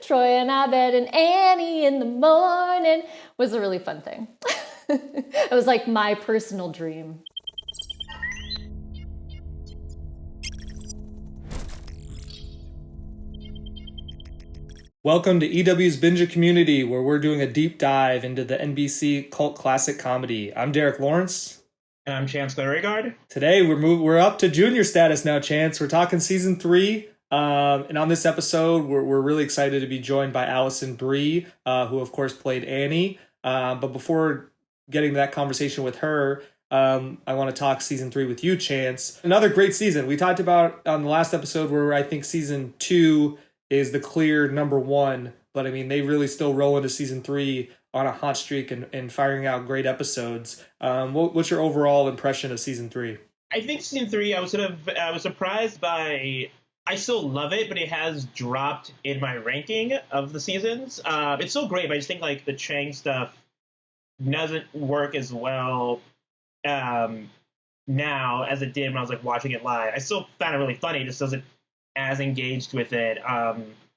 Troy and Abed and Annie in the morning was a really fun thing. It was like my personal dream. Welcome to EW's Binge community, where we're doing a deep dive into the NBC cult classic comedy. I'm Derek Lawrence. And I'm Chancellor Agard. Today we're up to junior status now, Chance. We're talking season 3. And on this episode, we're really excited to be joined by Alison Brie, who of course played Annie. But before getting to that conversation with her, I want to talk season 3 with you, Chance. Another great season. We talked about on the last episode where I think season 2 is the clear number 1, but I mean, they really still roll into season 3 on a hot streak and firing out great episodes. What's your overall impression of season 3? I think season 3, I was surprised by. I still love it, but it has dropped in my ranking of the seasons. It's still great, but I just think like the Chang stuff doesn't work as well now as it did when I was like watching it live. I still found it really funny. It just doesn't as engaged with it.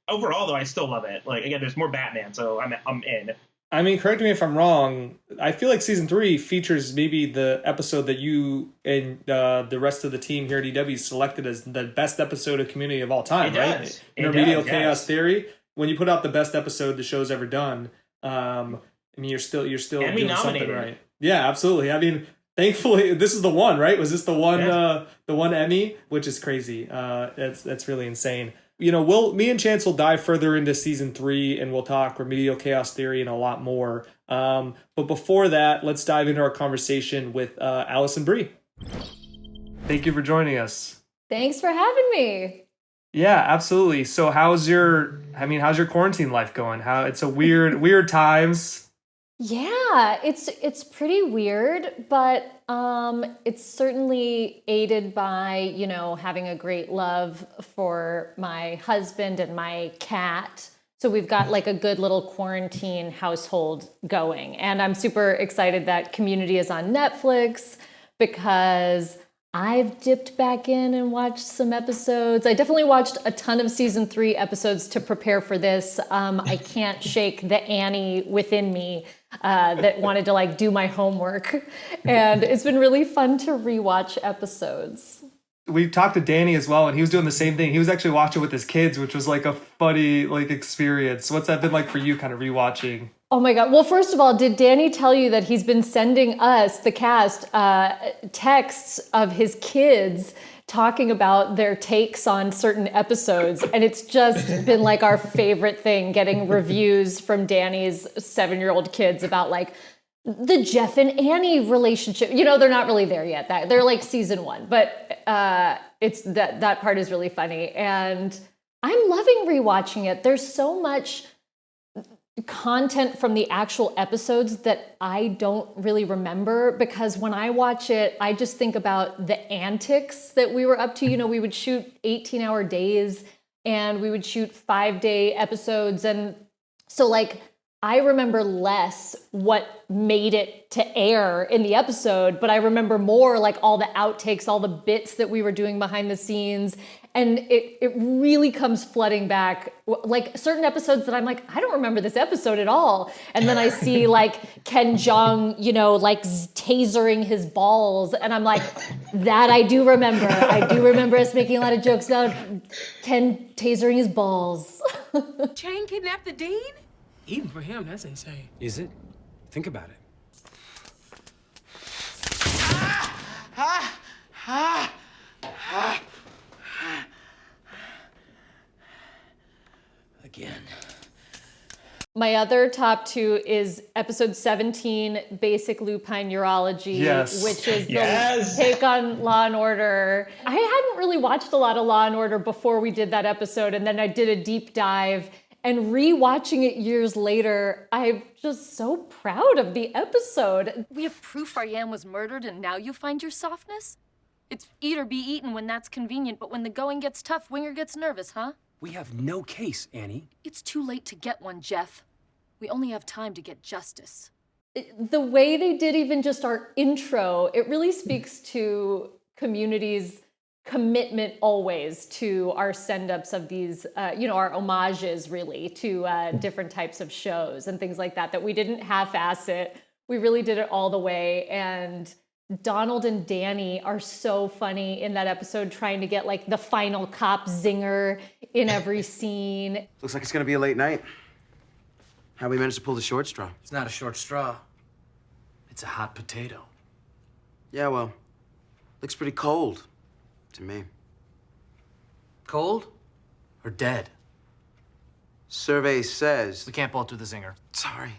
Overall, though, I still love it. Like again, there's more Batman, so I'm in. I mean, correct me if I'm wrong. I feel like season 3 features maybe the episode that you and the rest of the team here at EW selected as the best episode of Community of all time, right? Remedial Chaos Theory. When you put out the best episode the show's ever done, I mean, you're still Emmy doing something right. Yeah, absolutely. I mean, thankfully, this is the one, right? Was this the one, the one Emmy? Which is crazy. That's really insane. You know, me and Chance will dive further into season 3 and we'll talk Remedial Chaos Theory and a lot more. But before that, let's dive into our conversation with Alison Brie. Thank you for joining us. Thanks for having me. Yeah, absolutely. So how's your quarantine life going? It's a weird times. Yeah, it's pretty weird, but it's certainly aided by, having a great love for my husband and my cat. So we've got like a good little quarantine household going. And I'm super excited that Community is on Netflix because I've dipped back in and watched some episodes. I definitely watched a ton of season 3 episodes to prepare for this. I can't shake the Annie within me that wanted to like do my homework. And it's been really fun to rewatch episodes. We talked to Danny as well, and he was doing the same thing. He was actually watching with his kids, which was like a funny experience. What's that been like for you, kind of rewatching? Oh my God. Well, first of all, did Danny tell you that he's been sending us, the cast, texts of his kids talking about their takes on certain episodes? And it's just been like our favorite thing, getting reviews from Danny's 7-year-old kids about like the Jeff and Annie relationship. They're not really there yet. They're like season 1, but it's that part is really funny. And I'm loving rewatching it. There's so much content from the actual episodes that I don't really remember, because when I watch it, I just think about the antics that we were up to. We would shoot 18-hour days and we would shoot 5-day episodes. And so like, I remember less what made it to air in the episode, but I remember more like all the outtakes, all the bits that we were doing behind the scenes. And it really comes flooding back, like certain episodes that I'm like, I don't remember this episode at all. And then I see like Ken Jeong, like tasering his balls. And I'm like, that I do remember. I do remember us making a lot of jokes about Ken tasering his balls. Chang kidnapped the dean? Even for him, that's insane. Is it? Think about it. Again. My other top 2 is episode 17, Basic Lupine Urology, which is the take on Law and Order. I hadn't really watched a lot of Law and Order before we did that episode, and then I did a deep dive. And rewatching it years later, I'm just so proud of the episode. We have proof Ariane was murdered and now you find your softness? It's eat or be eaten when that's convenient, but when the going gets tough, Winger gets nervous, huh? We have no case, Annie. It's too late to get one, Jeff. We only have time to get justice. The way they did even just our intro, it really speaks to Community's commitment always to our send-ups of these, our homages really to different types of shows and things like that we didn't half-ass it. We really did it all the way. And Donald and Danny are so funny in that episode, trying to get like the final cop zinger in every scene. Looks like it's gonna be a late night. How we managed to pull the short straw? It's not a short straw. It's a hot potato. Yeah, well, looks pretty cold to me. Cold or dead? Survey says. We can't both do the zinger. Sorry.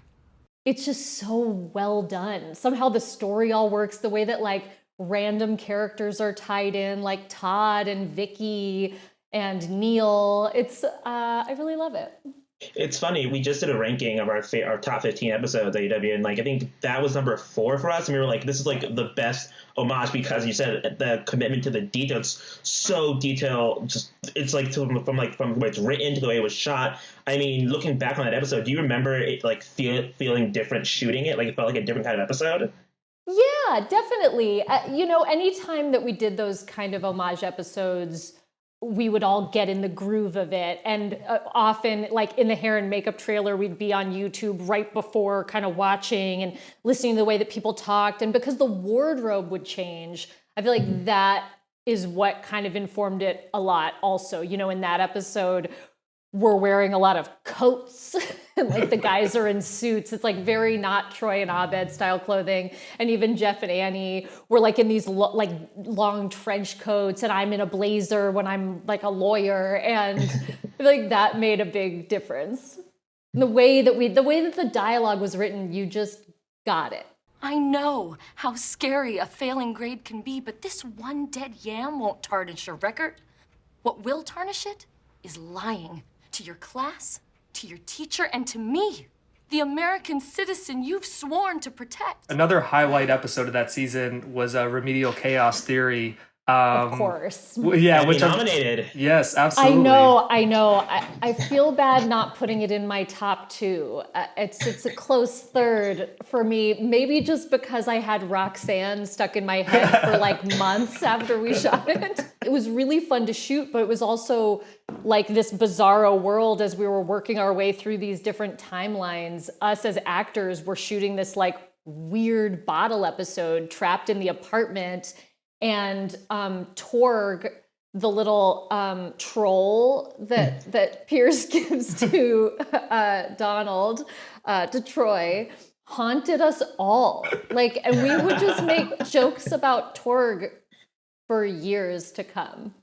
It's just so well done. Somehow the story all works, the way that like random characters are tied in, like Todd and Vicky and Neil. It's I really love it. It's funny. We just did a ranking of our top 15 episodes at UW, and like I think that was number 4 for us. And we were like, this is like the best homage because you said the commitment to the detail. It's so detailed. Just it's like from the way it's written to the way it was shot. I mean, looking back on that episode, do you remember it like feeling different shooting it? Like it felt like a different kind of episode. Yeah, definitely. Anytime that we did those kind of homage episodes, we would all get in the groove of it. And often, like in the hair and makeup trailer, we'd be on YouTube right before kind of watching and listening to the way that people talked. And because the wardrobe would change, I feel like that is what kind of informed it a lot also. In that episode, we're wearing a lot of coats and like the guys are in suits. It's like very not Troy and Abed style clothing. And even Jeff and Annie were like in these long trench coats, and I'm in a blazer when I'm like a lawyer. And I feel like that made a big difference. The way that the dialogue was written, you just got it. I know how scary a failing grade can be, but this one dead yam won't tarnish your record. What will tarnish it is lying to your class, to your teacher, and to me, the American citizen you've sworn to protect. Another highlight episode of that season was Remedial Chaos Theory. Of course. Yeah, which nominated. Yes, absolutely. I know. I feel bad not putting it in my top 2. It's a close third for me. Maybe just because I had Roxanne stuck in my head for like months after we shot it. It was really fun to shoot, but it was also like this bizarro world as we were working our way through these different timelines. Us as actors were shooting this like weird bottle episode trapped in the apartment. And Torg, the little troll that Pierce gives to Donald, to Troy, haunted us all. And we would just make jokes about Torg for years to come.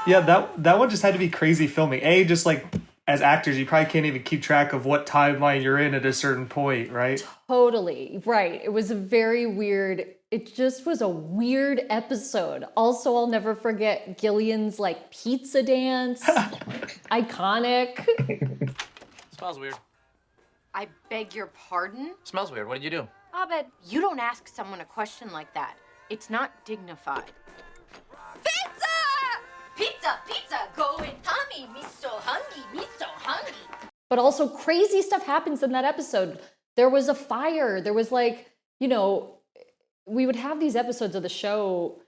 Yeah, that one just had to be crazy filming. Just like as actors, you probably can't even keep track of what timeline you're in at a certain point, right? Totally, right. It was a very weird, it just was a weird episode. Also, I'll never forget Gillian's like pizza dance. Iconic. Smells weird. I beg your pardon? Smells weird. What did you do? Abed, you don't ask someone a question like that. It's not dignified. Pizza! Pizza, pizza, going tummy, me so hungry, me so hungry. But also crazy stuff happens in that episode. There was a fire. There was like, we would have these episodes of the show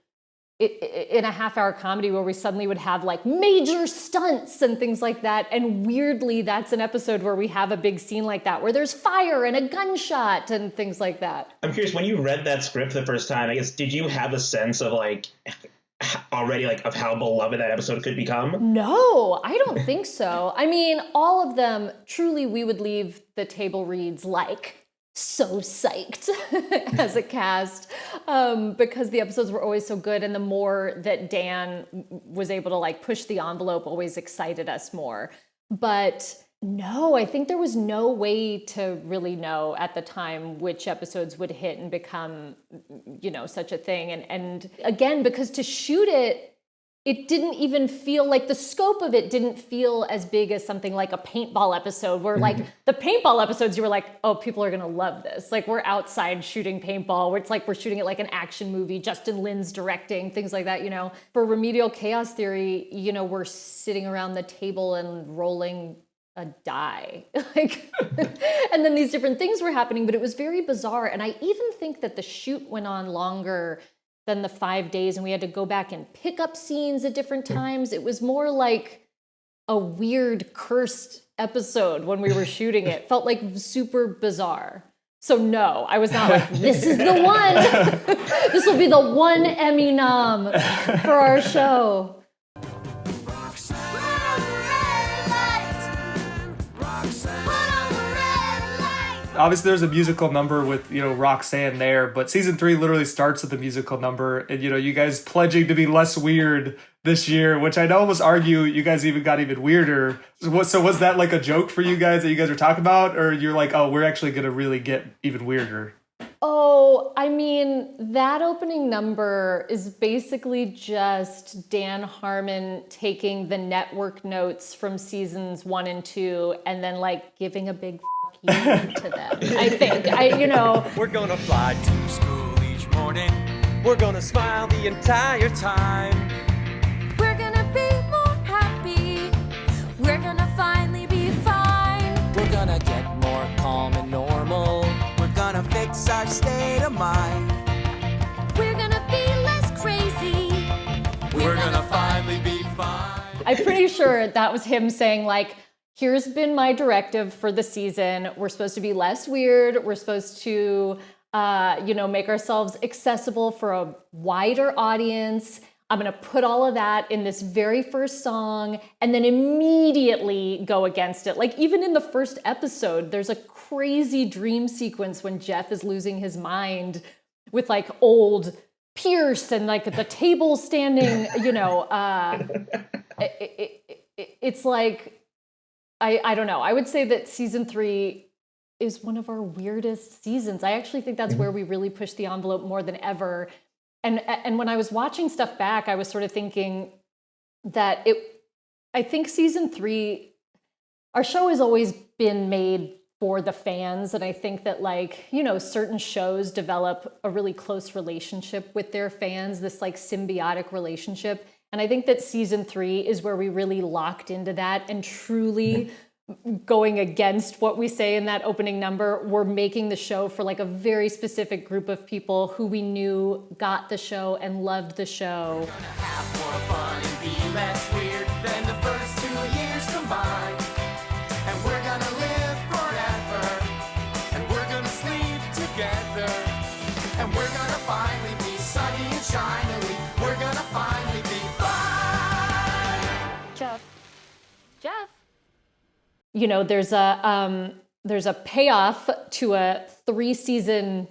in a half-hour comedy where we suddenly would have like major stunts and things like that. And weirdly, that's an episode where we have a big scene like that, where there's fire and a gunshot and things like that. I'm curious, when you read that script the first time, I guess, did you have a sense of like already like of how beloved that episode could become? No, I don't think so. I mean, all of them, truly, we would leave the table reads like so psyched as a cast because the episodes were always so good, and the more that Dan was able to like push the envelope always excited us more. But no, I think there was no way to really know at the time which episodes would hit and become, such a thing. And again, because to shoot it it didn't even feel like the scope of it didn't feel as big as something like a paintball episode where like the paintball episodes, you were like, oh, people are going to love this. Like we're outside shooting paintball where it's like we're shooting it like an action movie, Justin Lin's directing, things like that, you know. For Remedial Chaos Theory, you know, we're sitting around the table and rolling a die. Like, and then these different things were happening, but it was very bizarre. And I even think that the shoot went on longer than the 5 days, and we had to go back and pick up scenes at different times. It was more like a weird cursed episode when we were shooting it. Felt like super bizarre. So no, I was not like, this is the one. This will be the one Emmy nom for our show. Obviously, there's a musical number with, you know, Roxanne there, but season 3 literally starts with a musical number, and, you know, you guys pledging to be less weird this year, which I know was argue you guys even got even weirder. So was that like a joke for you guys that you guys were talking about, or you're like, oh, we're actually going to really get even weirder? Oh, I mean, that opening number is basically just Dan Harmon taking the network notes from seasons 1 and 2 and then like giving a big you to them. I think, you know. We're gonna fly to school each morning. We're gonna smile the entire time. We're gonna be more happy. We're gonna finally be fine. We're gonna get more calm and normal. We're gonna fix our state of mind. We're gonna be less crazy. We're gonna finally be fine. I'm pretty sure that was him saying like, here's been my directive for the season. We're supposed to be less weird. We're supposed to, you know, make ourselves accessible for a wider audience. I'm going to put all of that in this very first song and then immediately go against it. Like even in the first episode, there's a crazy dream sequence when Jeff is losing his mind with like old Pierce and like the table standing, you know, it's like, I don't know. I would say that season 3 is one of our weirdest seasons. I actually think that's where we really push the envelope more than ever. And when I was watching stuff back, I was sort of thinking that I think season 3, our show has always been made for the fans. And I think that like, you know, certain shows develop a really close relationship with their fans, this like symbiotic relationship. And I think that season 3 is where we really locked into that and truly going against what we say in that opening number. We're making the show for like a very specific group of people who we knew got the show and loved the show. We're gonna have more fun and be less weird than the first 2 years combined. And we're gonna live forever. And we're gonna sleep together. And we're gonna finally be sunny and shiny. We're gonna finally be Jeff. You know, there's a payoff to a 3-season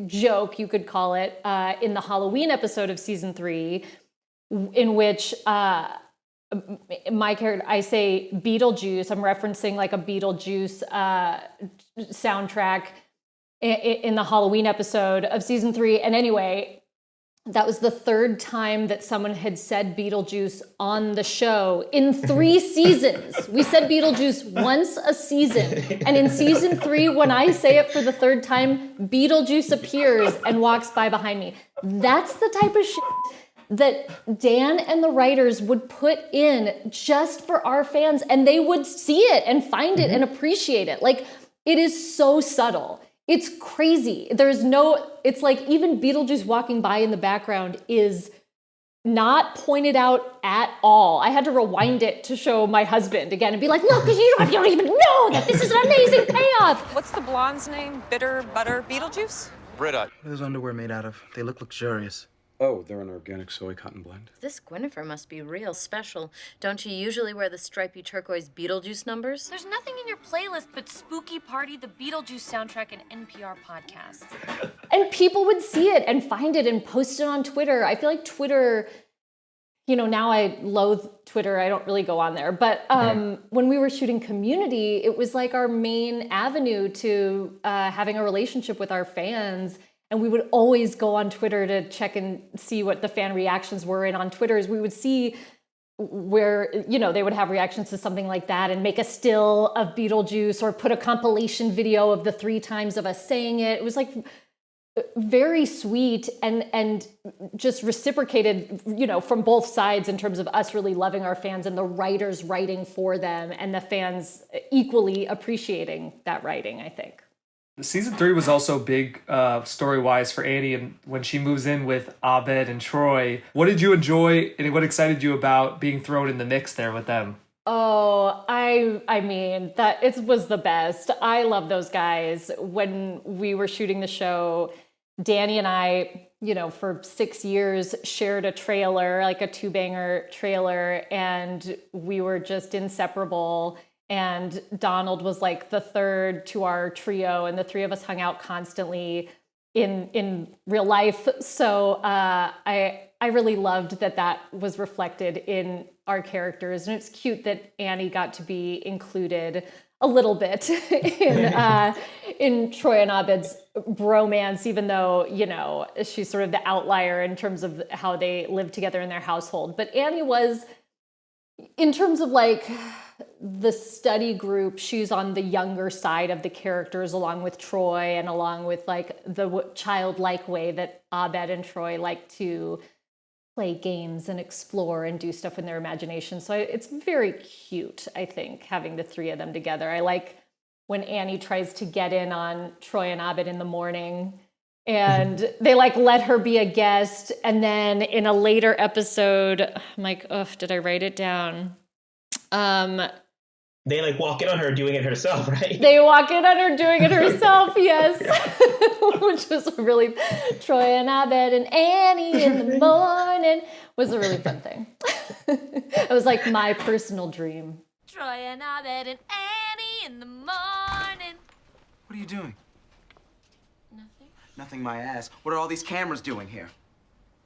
joke, you could call it, in the Halloween episode of season 3, in which my character, I say Beetlejuice. I'm referencing like a Beetlejuice soundtrack in the Halloween episode of season 3. And anyway, that was the 3rd time that someone had said Beetlejuice on the show in 3 seasons. We said Beetlejuice once a season. And in season 3, when I say it for the 3rd time, Beetlejuice appears and walks by behind me. That's the type of shit that Dan and the writers would put in just for our fans, and they would see it and find it and appreciate it. Like, it is so subtle. It's crazy. It's like even Beetlejuice walking by in the background is not pointed out at all. I had to rewind it to show my husband again and be like, look, because you don't even know that this is an amazing payoff. What's the blonde's name? Bitter Butter Beetlejuice? Britta. What are those underwear made out of? They look luxurious. Oh, they're an organic soy cotton blend. This Gwynnifer must be real special. Don't you usually wear the stripy turquoise Beetlejuice numbers? There's nothing in your playlist but Spooky Party, the Beetlejuice soundtrack, and NPR podcasts. And people would see it and find it and post it on Twitter. I feel like Twitter, you know, now I loathe Twitter. I don't really go on there. But when we were shooting Community, it was like our main avenue to having a relationship with our fans. And we would always go on Twitter to check and see what the fan reactions were. And on Twitter, we would see where, they would have reactions to something like that and make a still of Beetlejuice or put a compilation video of the 3 times of us saying it. It was like very sweet and just reciprocated, from both sides in terms of us really loving our fans and the writers writing for them and the fans equally appreciating that writing, I think. Season 3 was also big story-wise for Annie, and when she moves in with Abed and Troy. What did you enjoy and what excited you about being thrown in the mix there with them? Oh, I mean, that it was the best. I love those guys. When we were shooting the show, Danny and I, for 6 years shared a trailer, like a 2-banger trailer, and we were just inseparable. And Donald was like the third to our trio, and the 3 of us hung out constantly in real life. So I really loved that was reflected in our characters, and it's cute that Annie got to be included a little bit in Troy and Abed's bromance, even though she's sort of the outlier in terms of how they live together in their household. But Annie was, in terms of like the study group, she's on the younger side of the characters, along with Troy and along with like the childlike way that Abed and Troy like to play games and explore and do stuff in their imagination. So it's very cute, I think, having the 3 of them together. I like when Annie tries to get in on Troy and Abed in the morning, and they like let her be a guest. And then in a later episode, I'm like, oh, did I write it down? They like walk in on her doing it herself, right? They walk in on her doing it herself, yes. Which was really, Troy and Abed and Annie in the morning was a really fun thing. It was like my personal dream. Troy and Abed and Annie in the morning. What are you doing? Nothing. Nothing, my ass. What are all these cameras doing here?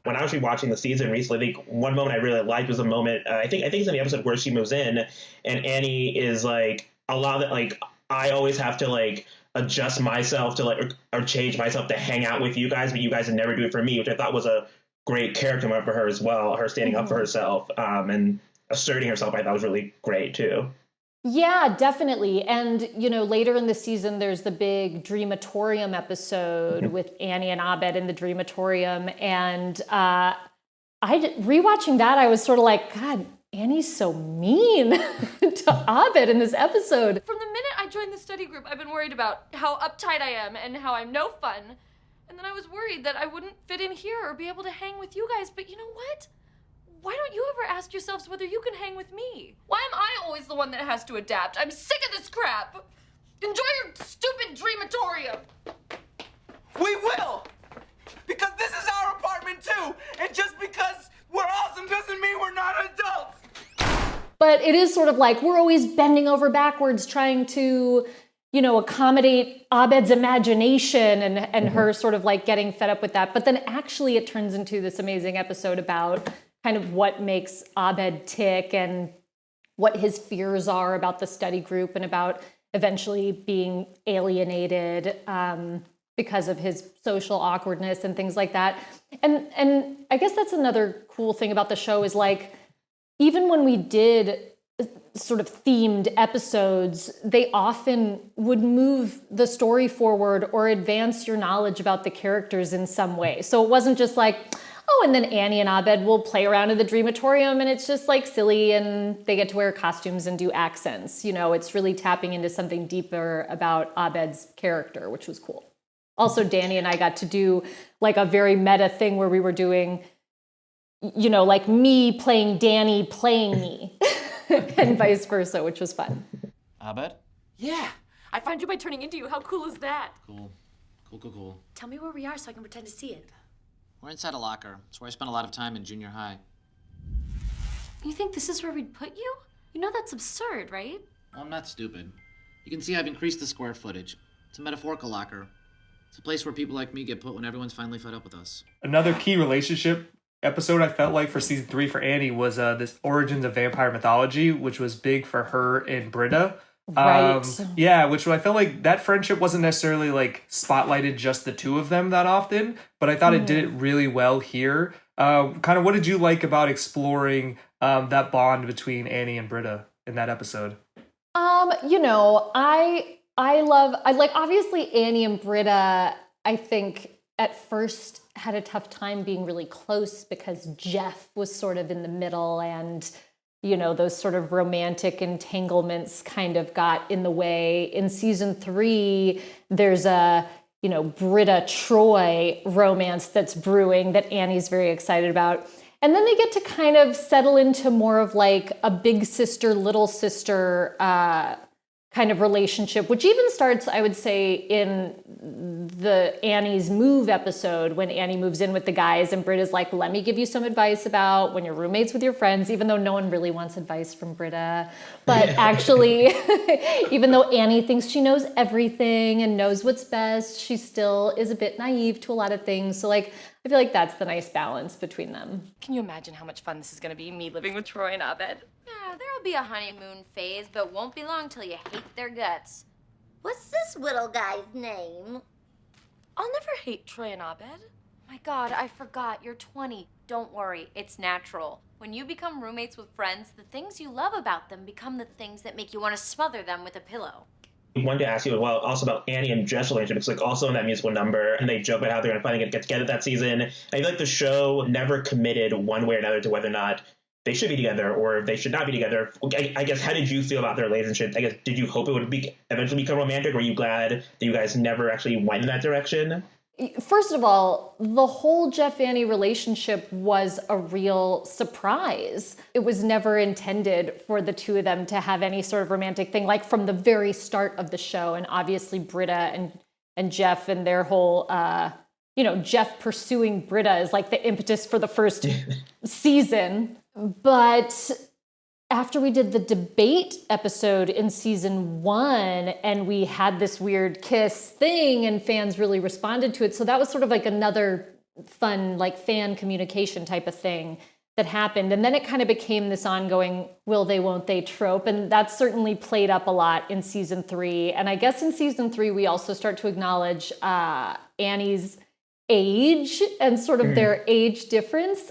When I was rewatching the season recently, I think one moment I really liked was a moment, I think it's in the episode where she moves in and Annie is like, a lot of it, like, I always have to like adjust myself to like, or change myself to hang out with you guys, but you guys would never do it for me, which I thought was a great character moment for her as well. Her standing up for herself and asserting herself, I thought was really great too. Yeah, definitely. And, later in the season, there's the big Dreamatorium episode with Annie and Abed in the Dreamatorium. And rewatching that, I was sort of like, God, Annie's so mean to Abed in this episode. From the minute I joined the study group, I've been worried about how uptight I am and how I'm no fun. And then I was worried that I wouldn't fit in here or be able to hang with you guys. But you know what? Why don't you ever ask yourselves whether you can hang with me? Why am I always the one that has to adapt? I'm sick of this crap. Enjoy your stupid Dreamatorium. We will! Because this is our apartment too! And just because we're awesome doesn't mean we're not adults! But it is sort of like we're always bending over backwards trying to, accommodate Abed's imagination and her sort of like getting fed up with that. But then actually it turns into this amazing episode about kind of what makes Abed tick and what his fears are about the study group and about eventually being alienated because of his social awkwardness and things like that. And I guess that's another cool thing about the show is like, even when we did sort of themed episodes, they often would move the story forward or advance your knowledge about the characters in some way. So it wasn't just like, oh, and then Annie and Abed will play around in the Dreamatorium and it's just like silly and they get to wear costumes and do accents. It's really tapping into something deeper about Abed's character, which was cool. Also, Danny and I got to do like a very meta thing where we were doing, like me playing Danny playing me and vice versa, which was fun. Abed? Yeah, I found you by turning into you. How cool is that? Cool. Tell me where we are so I can pretend to see it. We're inside a locker. It's where I spent a lot of time in junior high. You think this is where we'd put you? You know that's absurd, right? Well, I'm not stupid. You can see I've increased the square footage. It's a metaphorical locker. It's a place where people like me get put when everyone's finally fed up with us. Another key relationship episode I felt like for season 3 for Annie was this Origins of Vampire Mythology, which was big for her and Britta. Right. Yeah, which I felt like that friendship wasn't necessarily like spotlighted just the two of them that often, but I thought it did it really well here. Kind of what did you like about exploring that bond between Annie and Britta in that episode? You know, I like obviously Annie and Britta, I think at first had a tough time being really close because Jeff was sort of in the middle, and you know, those sort of romantic entanglements kind of got in the way. In season 3, there's a, you know, Britta Troy romance that's brewing that Annie's very excited about. And then they get to kind of settle into more of like a big sister, little sister kind of relationship, which even starts, I would say, in the Annie's Move episode when Annie moves in with the guys and Britta's like, let me give you some advice about when you're roommates with your friends, even though no one really wants advice from Britta. But actually, even though Annie thinks she knows everything and knows what's best, she still is a bit naive to a lot of things. So like, I feel like that's the nice balance between them. Can you imagine how much fun this is going to be, me living with Troy and Abed? Yeah, there'll be a honeymoon phase, but won't be long till you hate their guts. What's this little guy's name? I'll never hate Troy and Abed. My God, I forgot. You're 20. Don't worry, it's natural. When you become roommates with friends, the things you love about them become the things that make you want to smother them with a pillow. I wanted to ask you also about Annie and Jeff's relationship. It's like also in that musical number, and they joke about how they're going to finally get together that season. And I feel like the show never committed one way or another to whether or not they should be together or they should not be together. I guess, how did you feel about their relationship? I guess, did you hope it would eventually become romantic? Or were you glad that you guys never actually went in that direction? First of all, the whole Jeff-Annie relationship was a real surprise. It was never intended for the two of them to have any sort of romantic thing, like from the very start of the show. And obviously Britta and Jeff and their whole, Jeff pursuing Britta is like the impetus for the first season. But after we did the debate episode in season 1 and we had this weird kiss thing and fans really responded to it. So that was sort of like another fun, like fan communication type of thing that happened. And then it kind of became this ongoing will they, won't they trope. And that certainly played up a lot in season 3. And I guess in season 3, we also start to acknowledge Annie's age and sort of their age difference.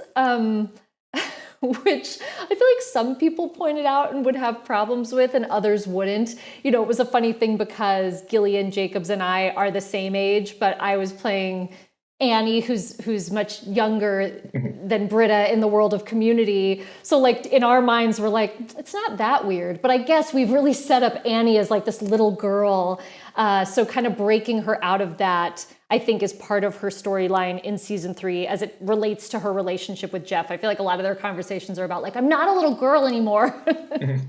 Which I feel like some people pointed out and would have problems with and others wouldn't. You know, it was a funny thing because Gillian Jacobs and I are the same age, but I was playing Annie, who's much younger than Britta in the world of Community. So like in our minds, we're like, it's not that weird. But I guess we've really set up Annie as like this little girl. So kind of breaking her out of that, I think, is part of her storyline in season 3 as it relates to her relationship with Jeff. I feel like a lot of their conversations are about like, I'm not a little girl anymore.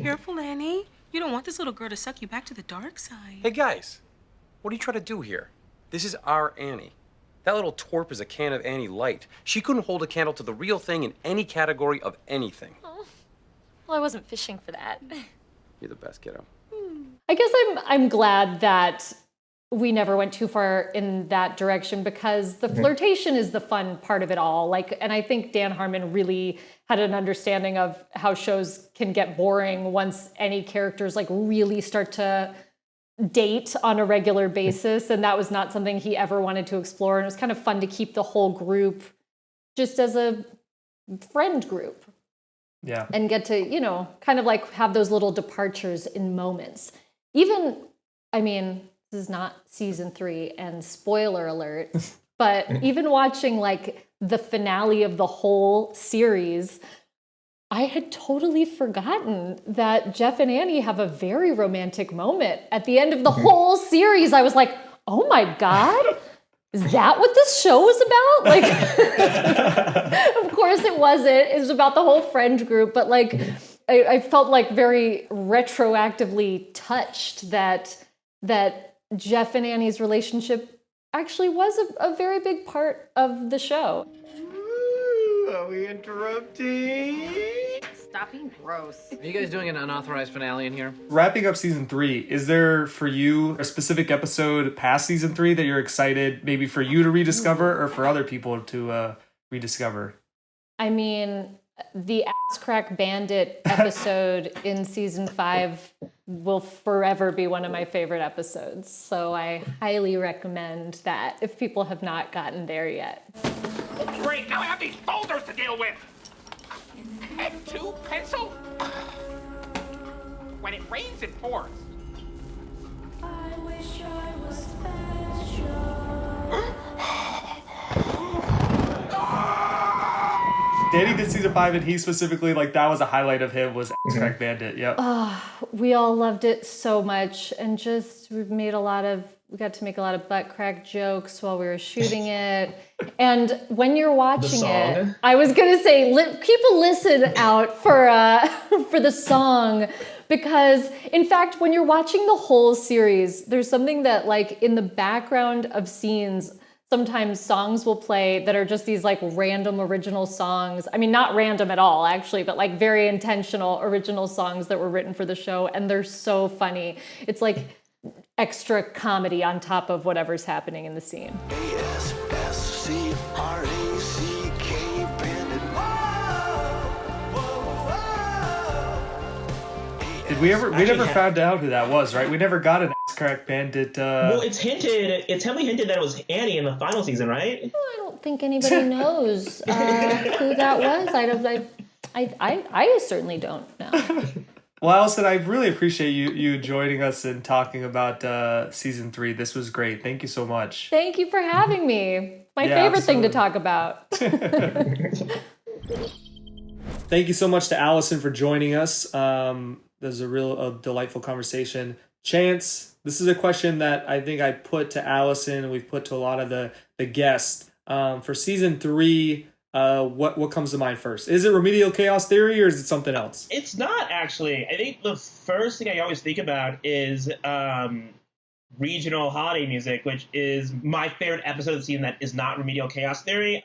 Careful, Annie. You don't want this little girl to suck you back to the dark side. Hey guys, what are you trying to do here? This is our Annie. That little twerp is a can of Annie Light. She couldn't hold a candle to the real thing in any category of anything. Oh, well, I wasn't fishing for that. You're the best, kiddo. I guess I'm glad that we never went too far in that direction because the flirtation is the fun part of it all. Like, and I think Dan Harmon really had an understanding of how shows can get boring once any characters like really start to date on a regular basis. And that was not something he ever wanted to explore. And it was kind of fun to keep the whole group just as a friend group. Yeah. And get to, you know, kind of like have those little departures in moments. Even, I mean, this is not season 3 and spoiler alert, but even watching like the finale of the whole series, I had totally forgotten that Jeff and Annie have a very romantic moment at the end of the whole series. I was like, oh my God, is that what this show was about? Like, of course it wasn't. It was about the whole friend group, but like, I felt like very retroactively touched that Jeff and Annie's relationship actually was a very big part of the show. Ooh, are we interrupting? Stop being gross. Are you guys doing an unauthorized finale in here? Wrapping up season 3, is there for you a specific episode past season 3 that you're excited maybe for you to rediscover or for other people to rediscover? I mean, the Ass Crack Bandit episode in season 5 will forever be one of my favorite episodes. So I highly recommend that if people have not gotten there yet. Great, now I have these folders to deal with. And 2 pencils? When it rains, it pours. I wish I was special. Danny did season 5, and he specifically, like, that was a highlight of him, was Ass Crack Bandit. Yep. We all loved it so much, and just we got to make a lot of butt crack jokes while we were shooting it. And when you're watching it, I was gonna say keep a listen out for the song, because in fact, when you're watching the whole series, there's something that, like, in the background of scenes, sometimes songs will play that are just these, like, random original songs. I mean, not random at all, actually, but, like, very intentional original songs that were written for the show, and they're so funny. It's like extra comedy on top of whatever's happening in the scene. A-S-S-C-R-A-C-K Bandit. Did we never found out who that was, right? We never got an Ass Crack Bandit. Well, it's heavily hinted that it was Annie in the final season, right? Well, I don't think anybody knows who that was. I certainly don't know. Well, Alison, I really appreciate you joining us and talking about season 3. This was great. Thank you so much. Thank you for having me. My favorite thing to talk about. Thank you so much to Alison for joining us. This is a real delightful conversation. Chance, this is a question that I think I put to Alison, and we've put to a lot of the guests. For season 3, what comes to mind first? Is it Remedial Chaos Theory, or is it something else? It's not, actually. I think the first thing I always think about is regional holiday music, which is my favorite episode of the season that is not Remedial Chaos Theory.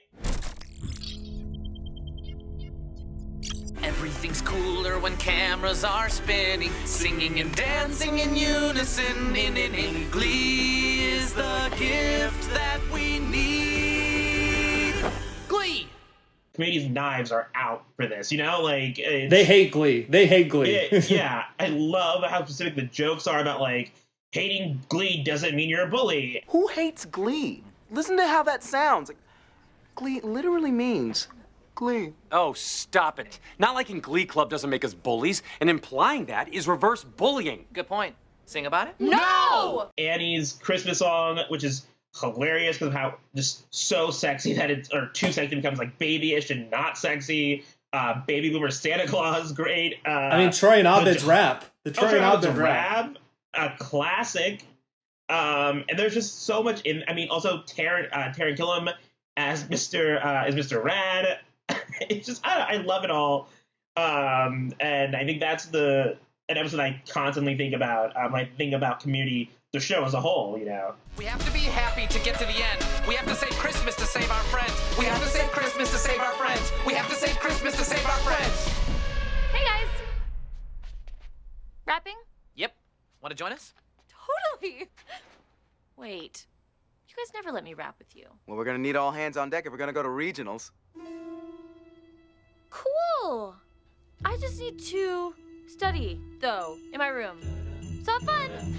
Everything's cooler when cameras are spinning, singing and dancing in unison. In Glee is the gift that we need. Glee! Comedian's knives are out for this, you know? Like, they hate Glee. Yeah, I love how specific the jokes are about, like, hating Glee doesn't mean you're a bully. Who hates Glee? Listen to how that sounds. Like, Glee literally means Glee. Oh, stop it. Not liking Glee Club doesn't make us bullies, and implying that is reverse bullying. Good point. Sing about it? No! Annie's Christmas song, which is hilarious because of how just so sexy that it's, or too sexy becomes like babyish and not sexy. Baby Boomer Santa Claus, great. I mean, Troy and Abed's rap. The Troy and Abed rap. A classic. And there's just so much in. I mean, also Taron Killam as Mr. Rad. It's just I love it all. And I think that's an episode I constantly think about. I think about Community, the show as a whole. You know. We have to be happy to get to the end. We have to say Christmas to save our friends. We have to say Christmas to save our friends. We have to say Christmas to save our friends. Hey guys. Rapping? Yep. Want to join us? Totally. Wait. You guys never let me rap with you. Well, we're gonna need all hands on deck if we're gonna go to regionals. Cool. I just need to study, though, in my room. So have fun.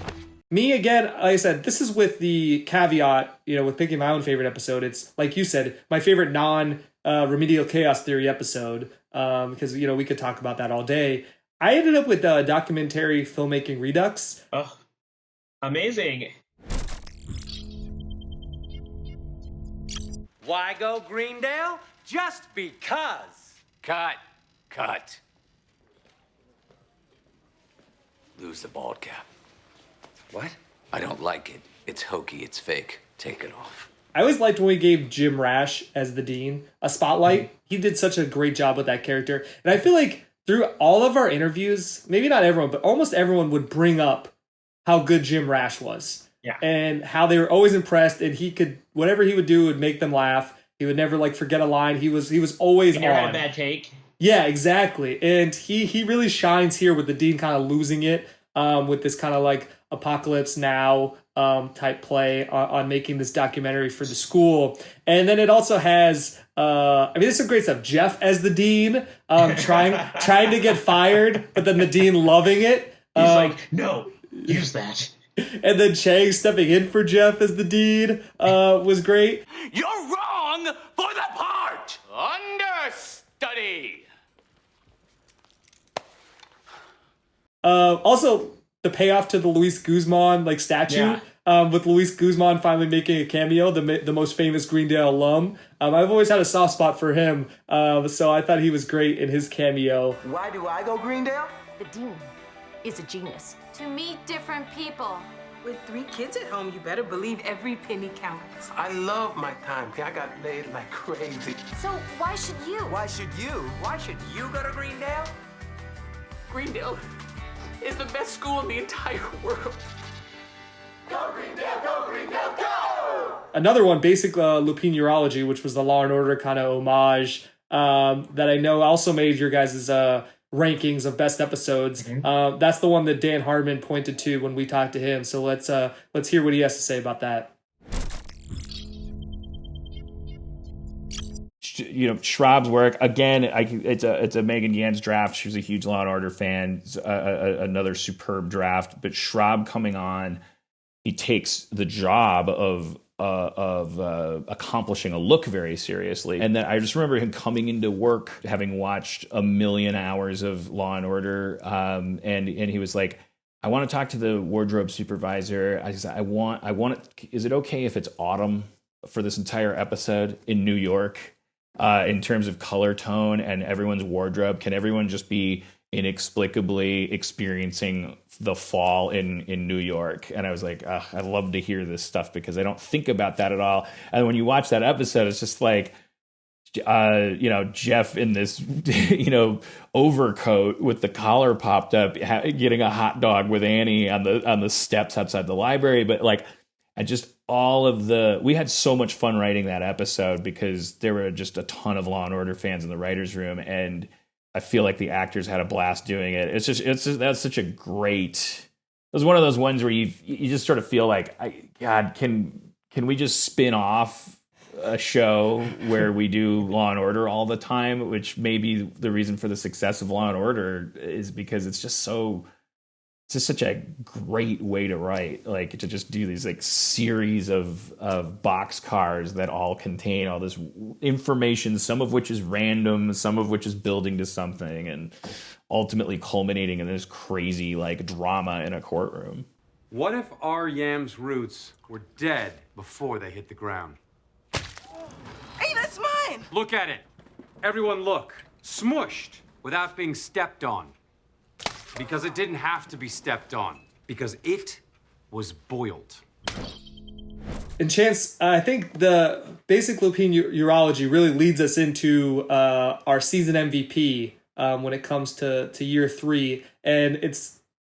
Me, again, like I said, this is with the caveat, with picking my own favorite episode. It's, like you said, my favorite non-Remedial Chaos Theory episode, because, we could talk about that all day. I ended up with documentary filmmaking Redux. Oh, amazing. Why go Greendale? Just because. Cut. Lose the bald cap. What? I don't like it. It's hokey, it's fake. Take it off. I always liked when we gave Jim Rash as the dean a spotlight. He did such a great job with that character. And I feel like through all of our interviews, maybe not everyone, but almost everyone would bring up how good Jim Rash was. Yeah. And how they were always impressed, and he could, whatever he would do would make them laugh. He would never forget a line. He was always on. Never had a bad take. Yeah, exactly. And he really shines here with the dean kind of losing it, with this kind of Apocalypse Now type play on making this documentary for the school. And then it also has, there's some great stuff. Jeff as the dean, trying to get fired, but then the dean loving it. He's like, no, use that. And then Chang stepping in for Jeff as the dean was great. You're wrong for the part! Understudy! Also, the payoff to the Luis Guzman statue, with Luis Guzman finally making a cameo, the most famous Greendale alum. I've always had a soft spot for him, so I thought he was great in his cameo. Why do I go Greendale? The dean is a genius. To meet different people. With 3 kids at home, you better believe every penny counts. I love my time. I got laid like crazy. So why should you? Why should you? Why should you go to Greendale? Greendale is the best school in the entire world. Go Greendale, go Greendale, go! Another one, basic lupine urology, which was the Law and Order kind of homage that I know also made your guys' rankings of best episodes. That's the one that Dan Harmon pointed to when we talked to him. So let's hear what he has to say about that. Schraub's work again. It's a Megan Yans draft. She was a huge Law and Order fan. Another superb draft. But Schraub coming on, he takes the job of accomplishing a look very seriously. And then I just remember him coming into work, having watched a million hours of Law and Order, and he was like, "I want to talk to the wardrobe supervisor. I said, I want it. Is it okay if it's autumn for this entire episode in New York, in terms of color tone and everyone's wardrobe? Can everyone just be inexplicably experiencing the fall in New York?" And I was like, I'd love to hear this stuff because I don't think about that at all. And when you watch that episode, it's just like, Jeff in this, overcoat with the collar popped up, getting a hot dog with Annie on the steps outside the library. But we had so much fun writing that episode because there were just a ton of Law and Order fans in the writer's room, and I feel like the actors had a blast doing it. That's such a great. It was one of those ones where you just sort of feel like, God, can we just spin off a show where we do Law and Order all the time? Which may be the reason for the success of Law and Order is because it's just such a great way to write, to just do these series of boxcars that all contain all this information, some of which is random, some of which is building to something, and ultimately culminating in this crazy drama in a courtroom. What if our yam's roots were dead before they hit the ground? Hey, that's mine! Look at it. Everyone look. Smushed without being stepped on. Because it didn't have to be stepped on. Because it was boiled. And Chance, I think the basic lupine urology really leads us into our season MVP when it comes to year 3. And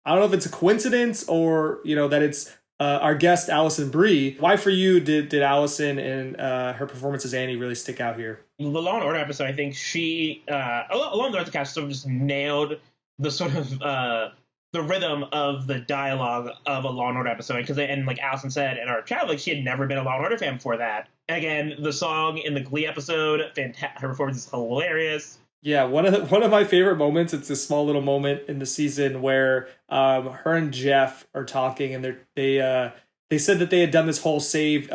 I don't know if it's a coincidence or, that it's our guest, Alison Brie. Why for you did Alison and her performance as Annie really stick out here? The Law and Order episode, I think she, along the rest cast, sort of just nailed the sort of the rhythm of the dialogue of a Law and Order episode. And like Alison said in our chat, she had never been a Law and Order fan before that. And again, the song in the Glee episode, her performance is hilarious. Yeah, one of my favorite moments. It's a small little moment in the season where her and Jeff are talking, and they said that they had done this whole Save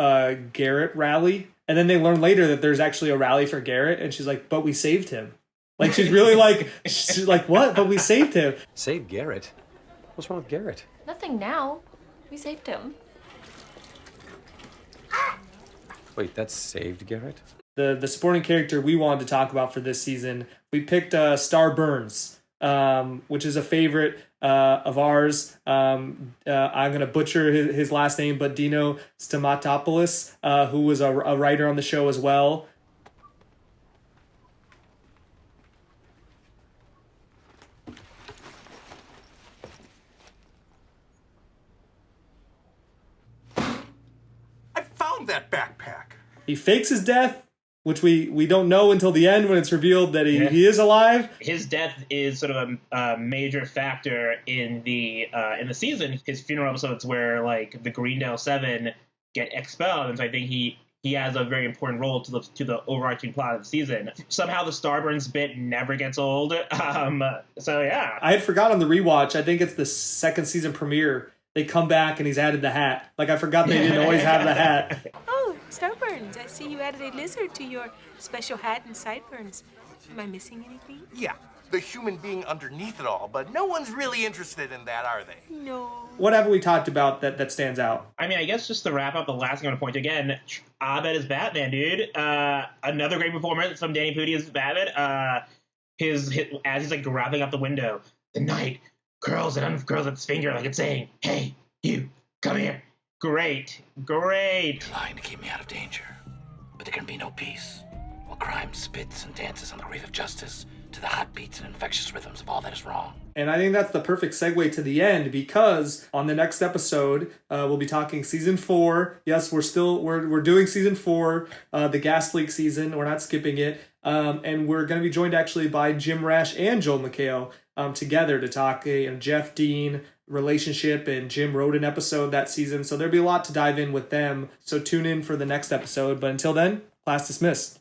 Garrett rally, and then they learn later that there's actually a rally for Garrett, and she's like, "But we saved him." She's really she's like, "What? But we saved him." Save Garrett? What's wrong with Garrett? Nothing now. We saved him. Wait, that's saved Garrett? The supporting character we wanted to talk about for this season, we picked Star Burns, which is a favorite of ours. I'm going to butcher his last name, but Dino Stamatopoulos, who was a writer on the show as well. I found that backpack. He fakes his death, which we don't know until the end when it's revealed that he is alive. His death is sort of a major factor in the season. His funeral episodes where like the Greendale Seven get expelled, and so I think he has a very important role to the overarching plot of the season. Somehow the Starburns bit never gets old. So yeah, I had forgot on the rewatch. I think it's the second season premiere. They come back and he's added the hat. Like I forgot they didn't always have the hat. Oh, Starburns, I see you added a lizard to your special hat and sideburns. Am I missing anything? Yeah, the human being underneath it all, but no one's really interested in that, are they? No. What haven't we talked about that stands out? I mean, I guess just to wrap up, the last thing I'm going to point to again, Abed is Batman, dude. Another great performance from Danny Pudi as Batman. His as he's like grabbing up the window, the knight curls its finger like it's saying, "Hey, you, come here." Great. You're lying to keep me out of danger, but there can be no peace while crime spits and dances on the grave of justice to the hot beats and infectious rhythms of all that is wrong. And I think that's the perfect segue to the end, because on the next episode, we'll be talking season 4. Yes, we're doing season 4, the gas leak season. We're not skipping it. And we're going to be joined actually by Jim Rash and Joel McHale together to talk Jeff Dean relationship, and Jim wrote an episode that season. So there'll be a lot to dive in with them. So tune in for the next episode. But until then, class dismissed.